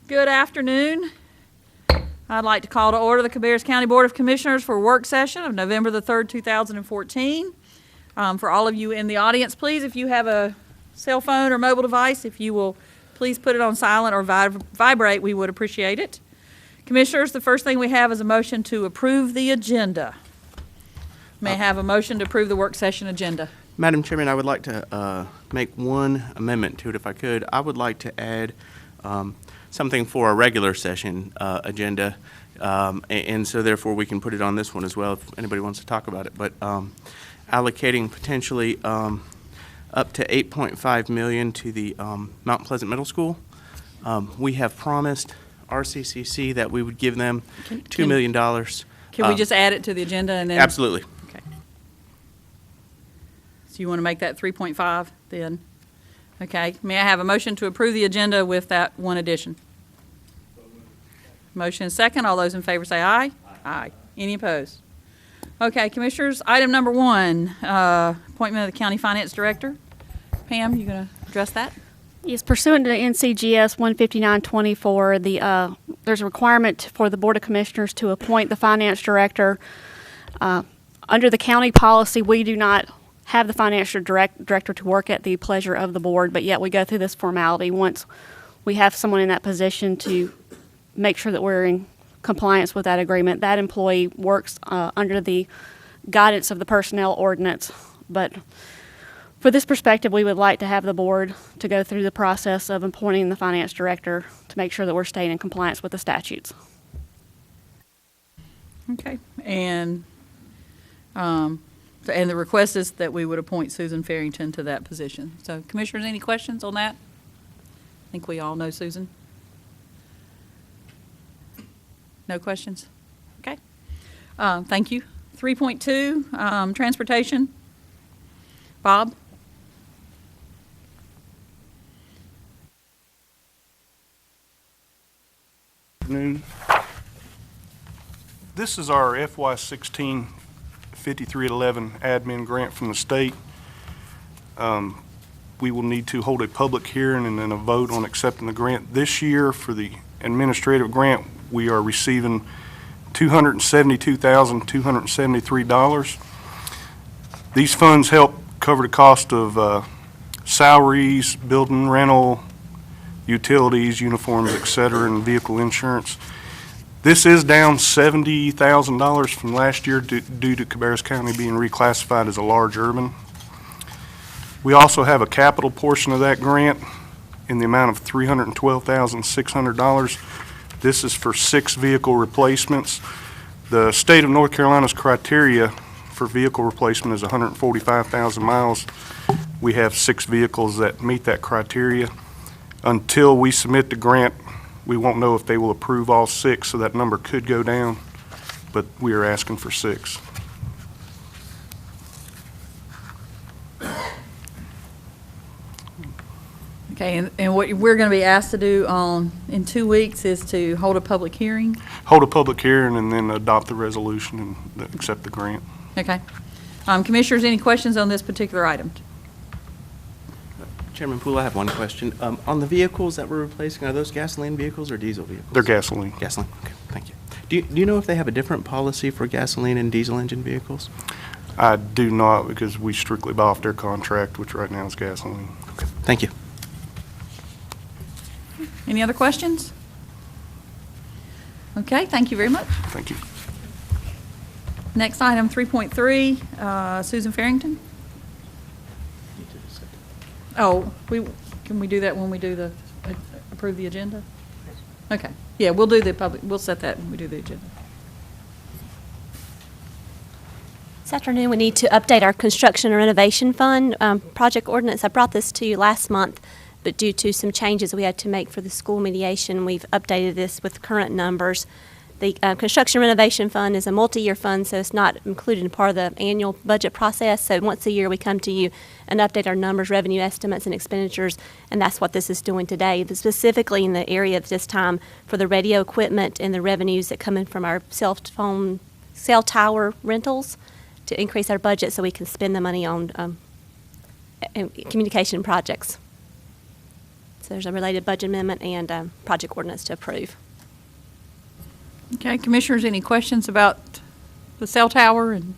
Good afternoon. I'd like to call to order the Cabarrus County Board of Commissioners for work session of November the 3rd, 2014. For all of you in the audience, please, if you have a cell phone or mobile device, if you will please put it on silent or vibrate, we would appreciate it. Commissioners, the first thing we have is a motion to approve the agenda. May I have a motion to approve the work session agenda? Madam Chairman, I would like to make one amendment to it if I could. I would like to add something for a regular session agenda, and so therefore we can put it on this one as well if anybody wants to talk about it. But allocating potentially up to $8.5 million to the Mount Pleasant Middle School. We have promised RCCC that we would give them $2 million. Can we just add it to the agenda and then? Absolutely. Okay. So you want to make that 3.5 then? Okay. May I have a motion to approve the agenda with that one addition? Motion is second. All those in favor say aye. Aye. Any opposed? Okay, Commissioners, item number 1, appointment of the County Finance Director. Pam, you going to address that? Yes, pursuant to NCGS 159-24, there's a requirement for the Board of Commissioners to appoint the Finance Director. Under the county policy, we do not have the Finance Director to work at the pleasure of the Board, but yet we go through this formality once we have someone in that position to make sure that we're in compliance with that agreement. That employee works under the guidance of the personnel ordinance, but for this perspective, we would like to have the board to go through the process of appointing the finance director to make sure that we're staying in compliance with the statutes. Okay, and the request is that we would appoint Susan Farrington to that position. So, Commissioners, any questions on that? I think we all know Susan. No questions? Okay. Thank you. 3.2, transportation. Bob? Afternoon. This is our FY16 5311 admin grant from the state. We will need to hold a public hearing and then a vote on accepting the grant. This year for the administrative grant, we are receiving $272,273. These funds help cover the cost of salaries, building rental, utilities, uniforms, etc., and vehicle insurance. This is down $70,000 from last year due to Cabarrus County being reclassified as a large urban. We also have a capital portion of that grant in the amount of $312,600. This is for 6 vehicle replacements. The state of North Carolina's criteria for vehicle replacement is 145,000 miles. We have 6 vehicles that meet that criteria. Until we submit the grant, we won't know if they will approve all 6, so that number could go down, but we are asking for 6. Okay, and what we're going to be asked to do in 2 weeks is to hold a public hearing? Hold a public hearing and then adopt the resolution and accept the grant. Okay. Commissioners, any questions on this particular item? Chairman Poole, I have one question. On the vehicles that we're replacing, are those gasoline vehicles or diesel vehicles? They're gasoline. Gasoline, okay, thank you. Do you know if they have a different policy for gasoline and diesel engine vehicles? I do not, because we strictly buy off their contract, which right now is gasoline. Okay, thank you. Any other questions? Okay, thank you very much. Thank you. Next item, 3.3, Susan Farrington. Oh, can we do that when we do the approve the agenda? Okay. Yeah, we'll do the public. We'll set that when we do the agenda. This afternoon, we need to update our construction and renovation fund project ordinance. I brought this to you last month, but due to some changes we had to make for the school mediation, we've updated this with current numbers. The construction renovation fund is a multi-year fund, so it's not included in part of the annual budget process. So once a year, we come to you and update our numbers, revenue estimates, and expenditures, and that's what this is doing today. Specifically in the area of this time for the radio equipment and the revenues that come in from our cell tower rentals to increase our budget so we can spend the money on communication projects. So there's a related budget amendment and project ordinance to approve. Okay, Commissioners, any questions about the cell tower and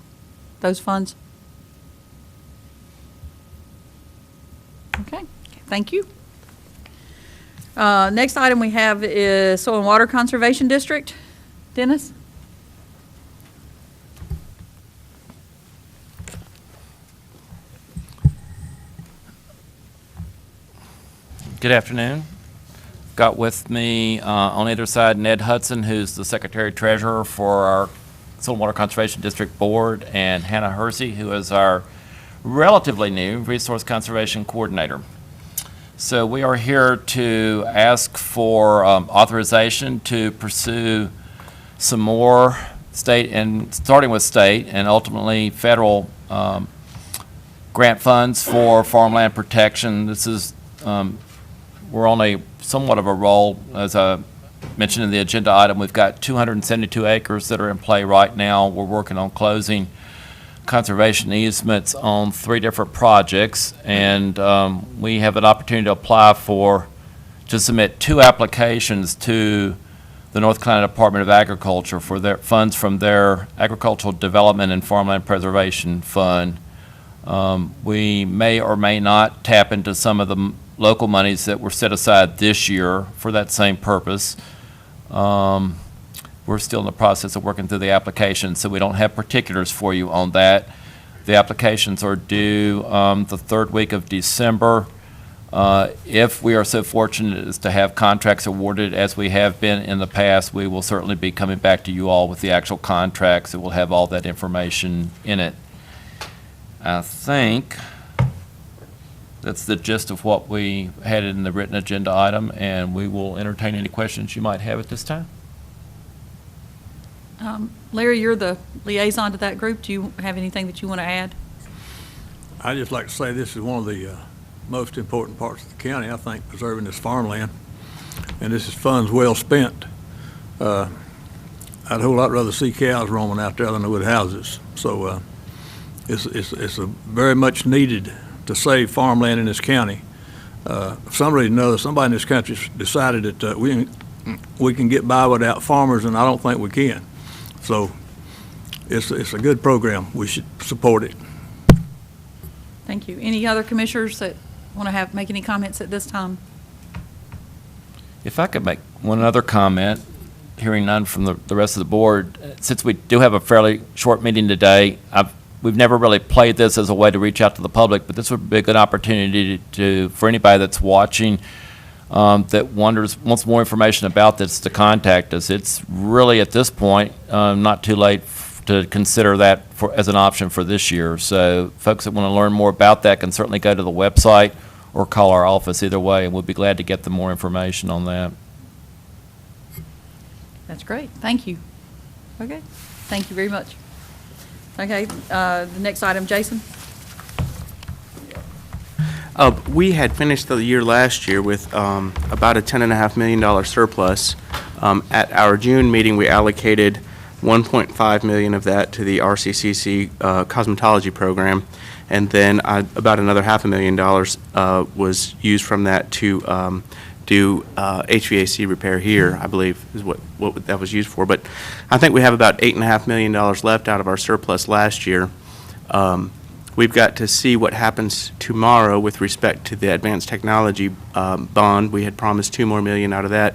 those funds? Okay, thank you. Next item we have is Soil and Water Conservation District. Dennis? Good afternoon. Got with me on either side Ned Hudson, who's the Secretary Treasurer for our Soil and Water Conservation District Board, and Hannah Hersey, who is our relatively new Resource Conservation Coordinator. So we are here to ask for authorization to pursue some more state and starting with state and ultimately federal grant funds for farmland protection. This is we're on a somewhat of a roll. As I mentioned in the agenda item, we've got 272 acres that are in play right now. We're working on closing conservation easements on 3 different projects, and we have an opportunity to apply to submit 2 applications to the North Carolina Department of Agriculture for their funds from their Agricultural Development and Farmland Preservation Fund. We may or may not tap into some of the local monies that were set aside this year for that same purpose. We're still in the process of working through the application, so we don't have particulars for you on that. The applications are due the 3rd week of December. If we are so fortunate as to have contracts awarded as we have been in the past, we will certainly be coming back to you all with the actual contracts. It will have all that information in it. I think that's the gist of what we had in the written agenda item, and we will entertain any questions you might have at this time. Larry, you're the liaison to that group. Do you have anything that you want to add? I'd just like to say this is one of the most important parts of the county, I think, preserving this farmland. And this is funds well spent. I'd a whole lot rather see cows roaming out there than I would houses. So it's a very much needed to save farmland in this county. For some reason or another, somebody in this country decided that we can get by without farmers, and I don't think we can. So it's a good program. We should support it. Thank you. Any other commissioners that want to make any comments at this time? If I could make one other comment, hearing none from the rest of the board, since we do have a fairly short meeting today, we've never really played this as a way to reach out to the public, but this would be a good opportunity for anybody that's watching that wants more information about this to contact us. It's really, at this point, not too late to consider that as an option for this year. So folks that want to learn more about that can certainly go to the website or call our office either way, and we'll be glad to get them more information on that. That's great. Thank you. Okay. Thank you very much. Okay. The next item, Jason. We had finished the year last year with about a $10.5 million surplus. At our June meeting, we allocated $1.5 million of that to the RCCC cosmetology program, and then about another $500,000 was used from that to do HVAC repair here, I believe is what that was used for. But I think we have about $8.5 million left out of our surplus last year. We've got to see what happens tomorrow with respect to the advanced technology bond. We had promised $2 more million out of that.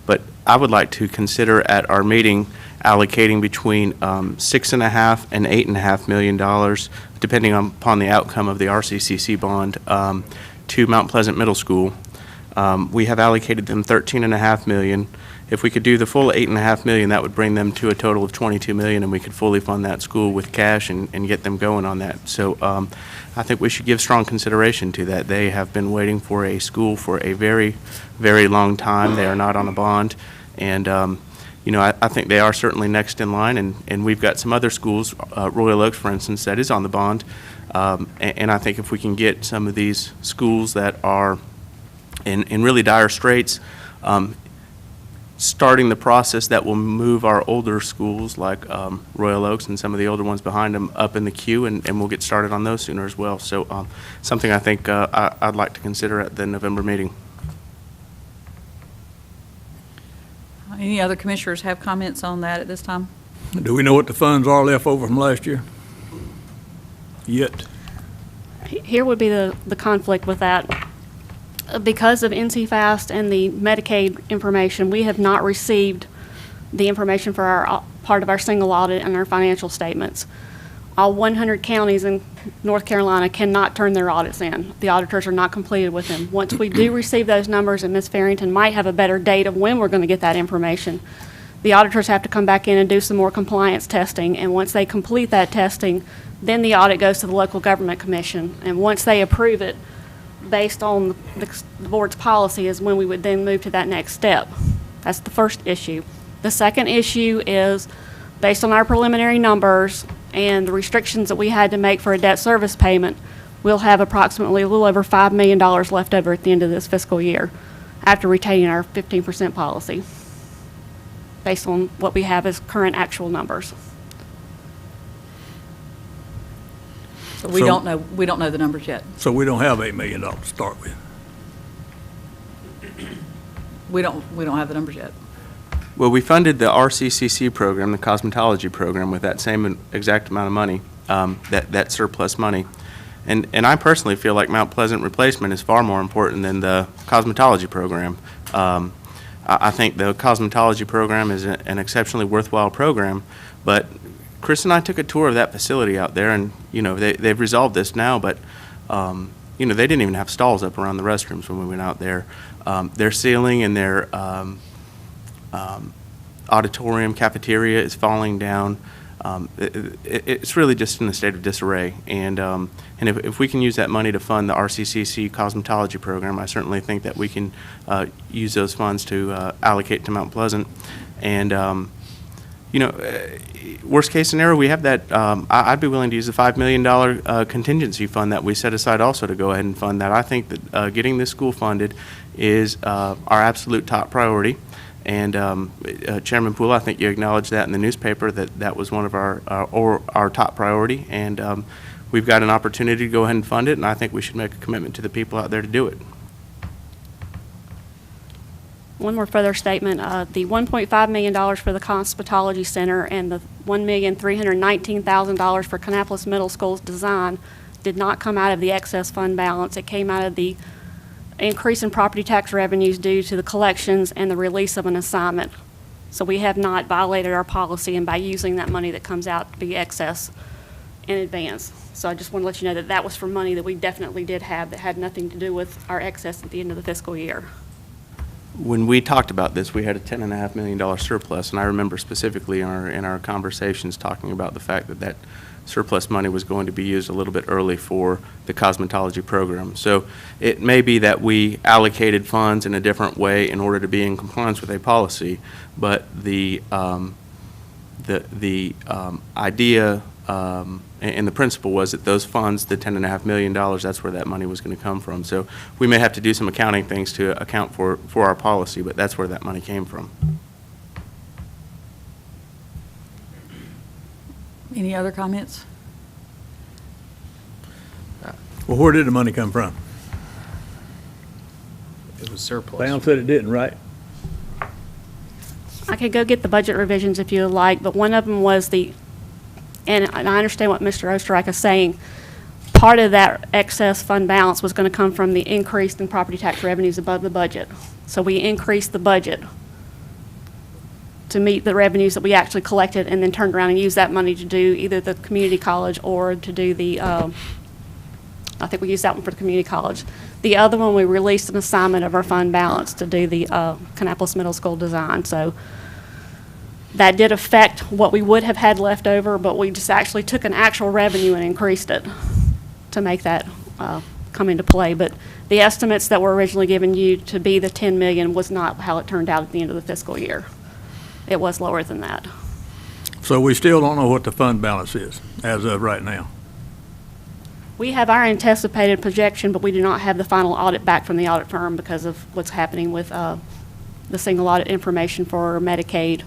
But I would like to consider at our meeting allocating between $6.5 and $8.5 million, depending upon the outcome of the RCCC bond, to Mount Pleasant Middle School. We have allocated them $13.5 million. If we could do the full $8.5 million, that would bring them to a total of $22 million, and we could fully fund that school with cash and get them going on that. So I think we should give strong consideration to that. They have been waiting for a school for a very, very long time. They are not on a bond, and I think they are certainly next in line, and we've got some other schools, Royal Oaks, for instance, that is on the bond, and I think if we can get some of these schools that are in really dire straits, starting the process that will move our older schools like Royal Oaks and some of the older ones behind them up in the queue, and we'll get started on those sooner as well. So something I think I'd like to consider at the November meeting. Any other commissioners have comments on that at this time? Do we know what the funds are left over from last year? Yet? Here would be the conflict with that. Because of NCFAST and the Medicaid information, we have not received the information for our part of our single audit and our financial statements. All 100 counties in North Carolina cannot turn their audits in. The auditors are not completed with them. Once we do receive those numbers, and Ms. Farrington might have a better date of when we're going to get that information, the auditors have to come back in and do some more compliance testing, and once they complete that testing, then the audit goes to the local government commission, and once they approve it, based on the board's policy, is when we would then move to that next step. That's the first issue. The second issue is, based on our preliminary numbers and the restrictions that we had to make for a debt service payment, we'll have approximately a little over $5 million left over at the end of this fiscal year after retaining our 15% policy, based on what we have as current actual numbers. So we don't know the numbers yet. So we don't have $8 million to start with. We don't have the numbers yet. Well, we funded the RCCC program, the cosmetology program, with that same exact amount of money, that surplus money. And I personally feel like Mount Pleasant replacement is far more important than the cosmetology program. I think the cosmetology program is an exceptionally worthwhile program, but Chris and I took a tour of that facility out there, and they've resolved this now, but they didn't even have stalls up around the restrooms when we went out there. Their ceiling and their auditorium cafeteria is falling down. It's really just in a state of disarray, and if we can use that money to fund the RCCC cosmetology program, I certainly think that we can use those funds to allocate to Mount Pleasant. And worst case scenario, we have that. I'd be willing to use the $5 million contingency fund that we set aside also to go ahead and fund that. I think that getting this school funded is our absolute top priority. And Chairman Poole, I think you acknowledged that in the newspaper, that was one of our top priority. And we've got an opportunity to go ahead and fund it, and I think we should make a commitment to the people out there to do it. One more further statement, the $1.5 million for the Cosmetology Center and the $1,319,000 for Kannapolis Middle School's design did not come out of the excess fund balance. It came out of the increase in property tax revenues due to the collections and the release of an assignment. So we have not violated our policy, and by using that money that comes out to be excess in advance. So I just want to let you know that that was for money that we definitely did have that had nothing to do with our excess at the end of the fiscal year. When we talked about this, we had a $10.5 million surplus, and I remember specifically in our conversations talking about the fact that surplus money was going to be used a little bit early for the cosmetology program. So it may be that we allocated funds in a different way in order to be in compliance with a policy, but the idea and the principle was that those funds, the $10.5 million, that's where that money was going to come from. So we may have to do some accounting things to account for our policy, but that's where that money came from. Any other comments? Well, where did the money come from? It was surplus. Brown said it didn't, right? I could go get the budget revisions if you would like, but one of them was and I understand what Mr. Osterreich is saying, part of that excess fund balance was going to come from the increase in property tax revenues above the budget. So we increased the budget to meet the revenues that we actually collected, and then turned around and used that money to do either the community college or to do the, I think we used that one for the community college. The other one, we released an assignment of our fund balance to do the Kannapolis Middle School design. So that did affect what we would have had left over, but we just actually took an actual revenue and increased it to make that come into play. But the estimates that were originally given you to be the $10 million was not how it turned out at the end of the fiscal year. It was lower than that. So we still don't know what the fund balance is as of right now. We have our anticipated projection, but we do not have the final audit back from the audit firm because of what's happening with the single audit information for Medicaid.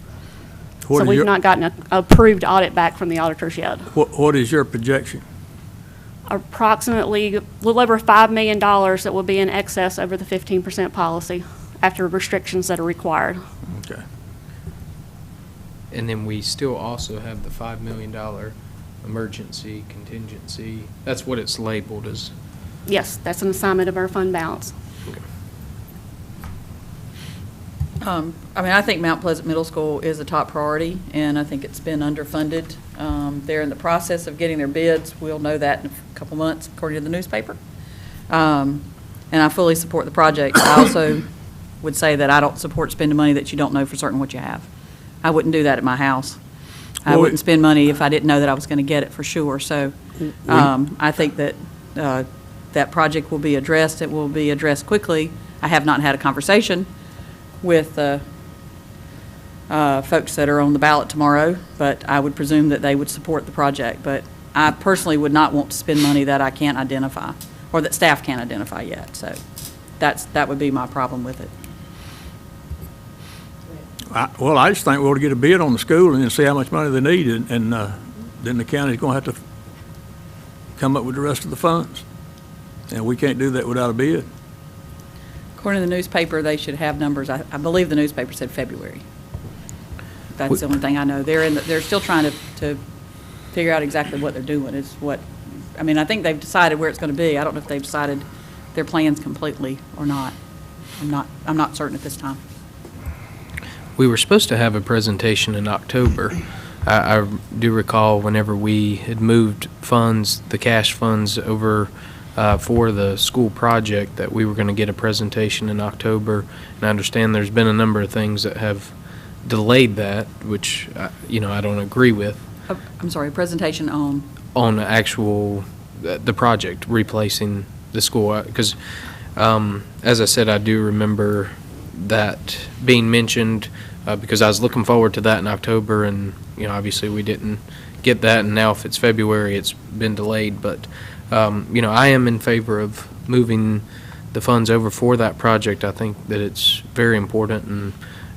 What So is we've your- not gotten an approved audit back from the auditors yet. What is your projection? Approximately a little over $5 million that will be in excess over the 15% policy after restrictions that are required. Okay. And then we still also have the $5 million emergency contingency. That's what it's labeled as. Yes, that's an assignment of our fund balance. I think Mount Pleasant Middle School is a top priority, and I think it's been underfunded. They're in the process of getting their bids. We'll know that in a couple months, according to the newspaper. And I fully support the project. I also would say that I don't support spending money that you don't know for certain what you have. I wouldn't do that at my house. I Well, wouldn't spend money if I didn't know that I was going to get it for sure. So I think that that project will be addressed. It will be addressed quickly. I have not had a conversation with folks that are on the ballot tomorrow, but I would presume that they would support the project. But I personally would not want to spend money that I can't identify, or that staff can't identify yet. So that would be my problem with it. Well, I just think we ought to get a bid on the school and then see how much money they need, and then the county's going to have to come up with the rest of the funds. And we can't do that without a bid. According to the newspaper, they should have numbers. I believe the newspaper said February. That's the only thing I know. They're still trying to figure out exactly what they're doing. I think they've decided where it's going to be. I don't know if they've decided their plans completely or not. I'm not certain at this time. We were supposed to have a presentation in October. I do recall whenever we had moved funds, the cash funds over for the school project, that we were going to get a presentation in October. And I understand there's been a number of things that have delayed that, which, I don't agree with. I'm sorry, a presentation on? On actual, the project, replacing the school. Because, as I said, I do remember that being mentioned, because I was looking forward to that in October, and, obviously we didn't get that, and now if it's February, it's been delayed. But, I am in favor of moving the funds over for that project. I think that it's very important, and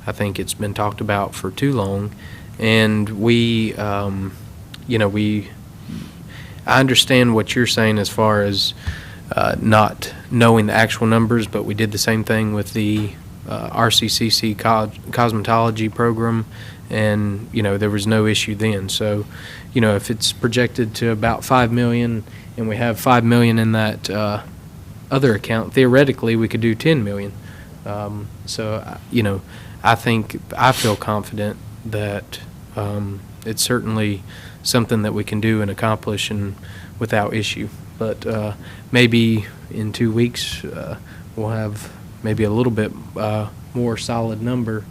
I think it's been talked about for too long. And I understand what you're saying as far as not knowing the actual numbers, but we did the same thing with the RCCC cosmetology program, and there was no issue then. So if it's projected to about $5 million and we have $5 million in that other account, theoretically we could do $10 million. I feel confident that it's certainly something that we can do and accomplish and without issue. But maybe in 2 weeks we'll have maybe a little bit more solid number.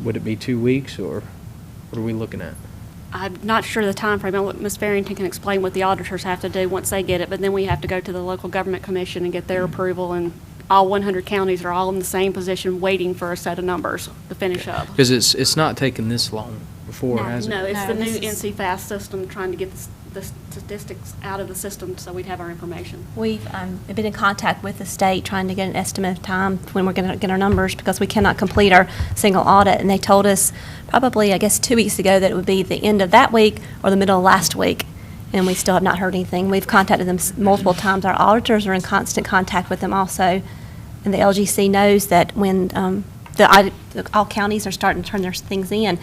Would it be 2 weeks, or what are we looking at? I'm not sure the time frame. Ms. Farrington can explain what the auditors have to do once they get it, but then we have to go to the local government commission and get their approval, and all 100 counties are all in the same position waiting for a set of numbers to finish up. Because it's not taken this long before, has it? No, it's No, the new this is- NC Fast system trying to get the statistics out of the system so we'd have our information. We've been in contact with the state trying to get an estimate of time when we're going to get our numbers, because we cannot complete our single audit. And they told us probably, 2 weeks ago, that it would be the end of that week or the middle of last week. And we still have not heard anything. We've contacted them multiple times. Our auditors are in constant contact with them also. And the LGC knows that when all counties are starting to turn their things in,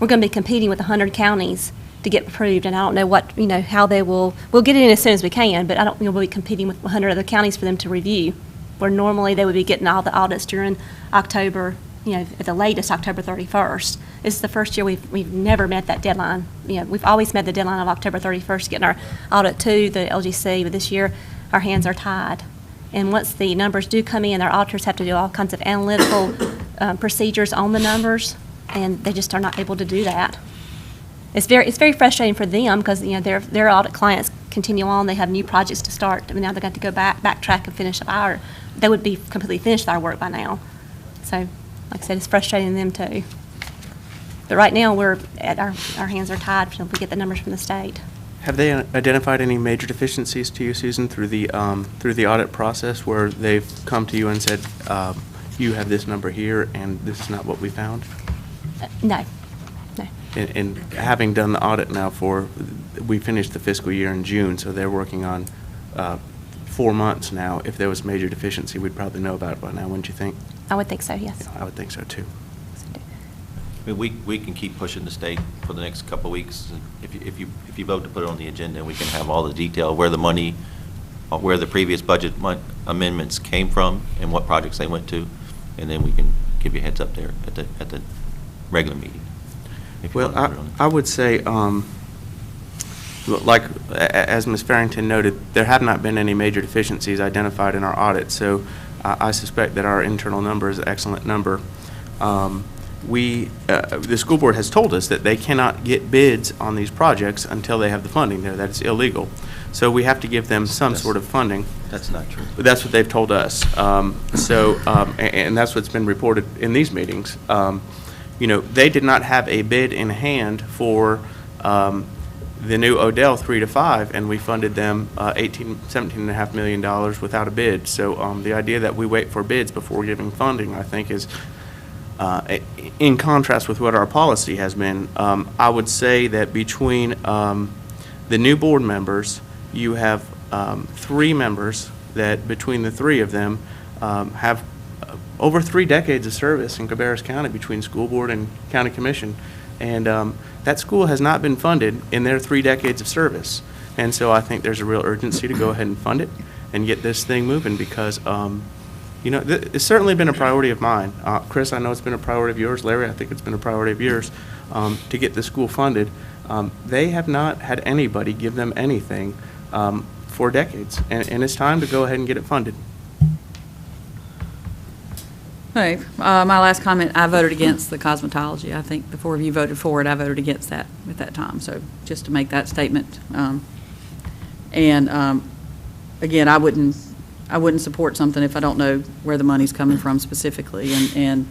we're going to be competing with 100 counties to get approved, and I don't know how we'll get it in as soon as we can, but I don't, we'll be competing with 100 other counties for them to review, where normally they would be getting all the audits during October, at the latest October 31st. This is the first year we've never met that deadline. We've always met the deadline of October 31st, getting our audit to the LGC, but this year our hands are tied. And once the numbers do come in, our auditors have to do all kinds of analytical procedures on the numbers, and they just are not able to do that. It's very frustrating for them, because their audit clients continue on. They have new projects to start. Now they've got to go backtrack and finish up they would be completely finished our work by now. So, like I said, it's frustrating them too. But right now our hands are tied until we get the numbers from the state. Have they identified any major deficiencies to you, Susan, through the audit process, where they've come to you and said, you have this number here and this is not what we found? No. And having done the audit now we finished the fiscal year in June, so they're working on 4 months now. If there was major deficiency, we'd probably know about it by now, wouldn't you think? I would think so, yes. Yeah, I would think so too. I mean, we can keep pushing the state for the next couple of weeks. If you vote to put it on the agenda, we can have all the detail, where the money, where the previous budget amendments came from and what projects they went to, and then we can give you a heads up there at the regular meeting. Well, I would say, like, as Ms. Farrington noted, there have not been any major deficiencies identified in our audit, so I suspect that our internal number is an excellent number. The school board has told us that they cannot get bids on these projects until they have the funding there. That is illegal. So we have to give them some sort of funding. That's not true. But that's what they've told us. And that's what's been reported in these meetings. They did not have a bid in hand for the new Odell 3 to 5, and we funded them $17.5 million without a bid. So the idea that we wait for bids before giving funding, I think, is in contrast with what our policy has been. I would say that between the new board members, you have 3 members that between the 3 of them have over 3 decades of service in Cabarrus County between school board and county commission. And that school has not been funded in their 3 decades of service. And so I think there's a real urgency to go ahead and fund it and get this thing moving because, it's certainly been a priority of mine. Chris, I know it's been a priority of yours. Larry, I think it's been a priority of yours to get the school funded. They have not had anybody give them anything for decades. And it's time to go ahead and get it funded. Okay, my last comment, I voted against the cosmetology. I think the 4 of you voted for it. I voted against that at that time, so just to make that statement. Again, I wouldn't support something if I don't know where the money's coming from specifically. And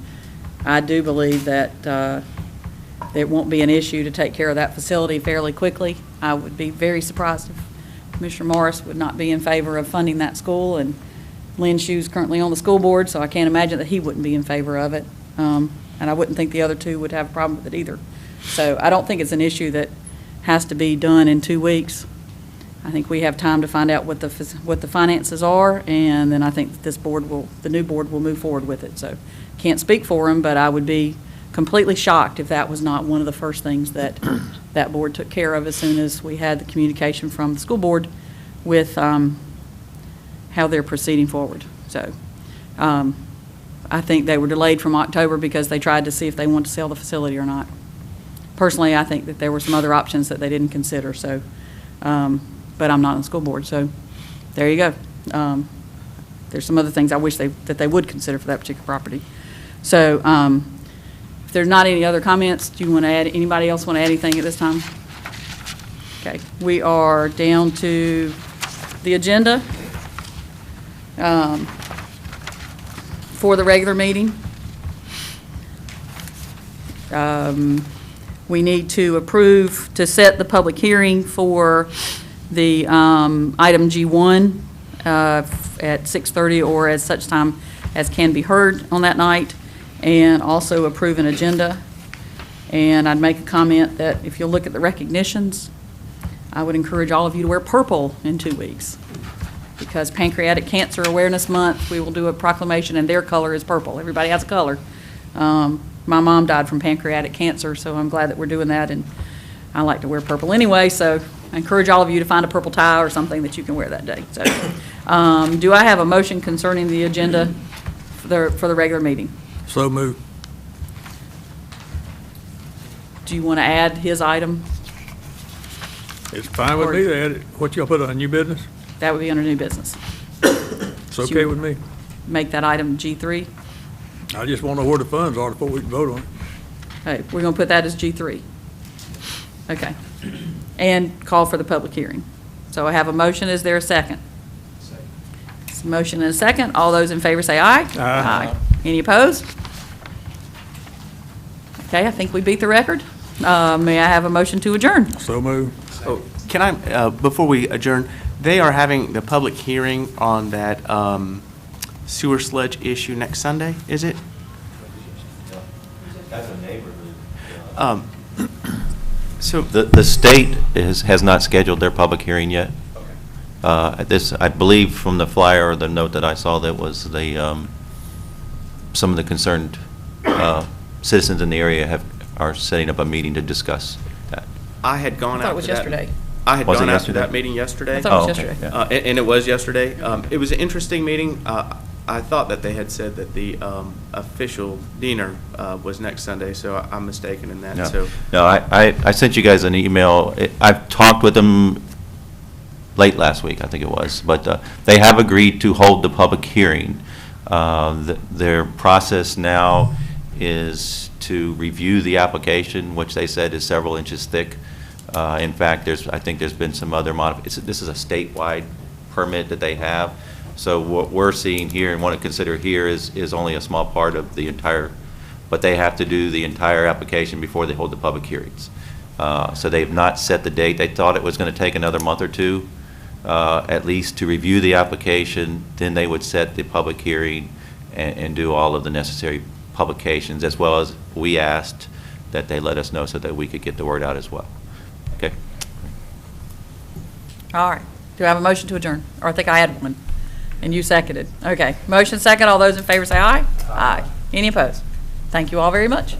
I do believe that it won't be an issue to take care of that facility fairly quickly. I would be very surprised if Commissioner Morris would not be in favor of funding that school, and Lynn Shue's currently on the school board, so I can't imagine that he wouldn't be in favor of it. And I wouldn't think the other 2 would have a problem with it either. So I don't think it's an issue that has to be done in 2 weeks. I think we have time to find out what the finances are, and then I think that the new board will move forward with it. So can't speak for him, but I would be completely shocked if that was not one of the first things that that board took care of as soon as we had the communication from the school board with how they're proceeding forward. So I think they were delayed from October because they tried to see if they wanted to sell the facility or not. Personally, I think that there were some other options that they didn't consider. So, but I'm not on the school board, so there you go. There's some other things I wish that they would consider for that particular property. So if there's not any other comments, do you want to add, anybody else want to add anything at this time? Okay, we are down to the agenda for the regular meeting. We need to approve to set the public hearing for the item G1 at 6:30 or as such time as can be heard on that night, and also approve an agenda. And I'd make a comment that if you'll look at the recognitions, I would encourage all of you to wear purple in 2 weeks. Because Pancreatic Cancer Awareness Month, we will do a proclamation, and their color is purple. Everybody has a color. My mom died from pancreatic cancer, so I'm glad that we're doing that, and I like to wear purple anyway, so I encourage all of you to find a purple tie or something that you can wear that day. So, do I have a motion concerning the agenda for the regular meeting? So moved. Do you want to add his item? It's fine with me to add it. What y'all put on new business? That would be under new business. It's okay with me. Make that item G3. I just want to know where the funds are before we can vote on it. Okay, we're going to put that as G3. Okay. And call for the public hearing. So I have a motion. Is there a second? Second. Motion and a second. All those in favor say aye. Aye. Any opposed? Okay, I think we beat the record. May I have a motion to adjourn? So moved. Oh, can I, before we adjourn, they are having the public hearing on that sewer sludge issue next Sunday, is it? That's a neighborhood. So, The state has not scheduled their public hearing yet. I believe from the flyer or the note that I saw, that was some of the concerned citizens in the area are setting up a meeting to discuss that. I had gone I thought out it was to that. yesterday. I had Was it gone out to yesterday? that meeting yesterday. I thought it was Oh, okay, yesterday. yeah. And it was yesterday. It was an interesting meeting. I thought that they had said that the official dinner was next Sunday, so I'm mistaken in that. So No, I sent you guys an email. I've talked with them late last week, I think it was, but they have agreed to hold the public hearing. Their process now is to review the application, which they said is several inches thick. In fact, I think there's been some other this is a statewide permit that they have. So what we're seeing here and want to consider here is only a small part of the entire, but they have to do the entire application before they hold the public hearings. So they've not set the date. They thought it was going to take another month or two, at least to review the application. Then they would set the public hearing and do all of the necessary publications, as well as we asked that they let us know so that we could get the word out as well. Okay? All right. Do I have a motion to adjourn? Or I think I had one, and you seconded. Okay. Motion second. All those in favor say aye. Aye. Any opposed? Thank you all very much.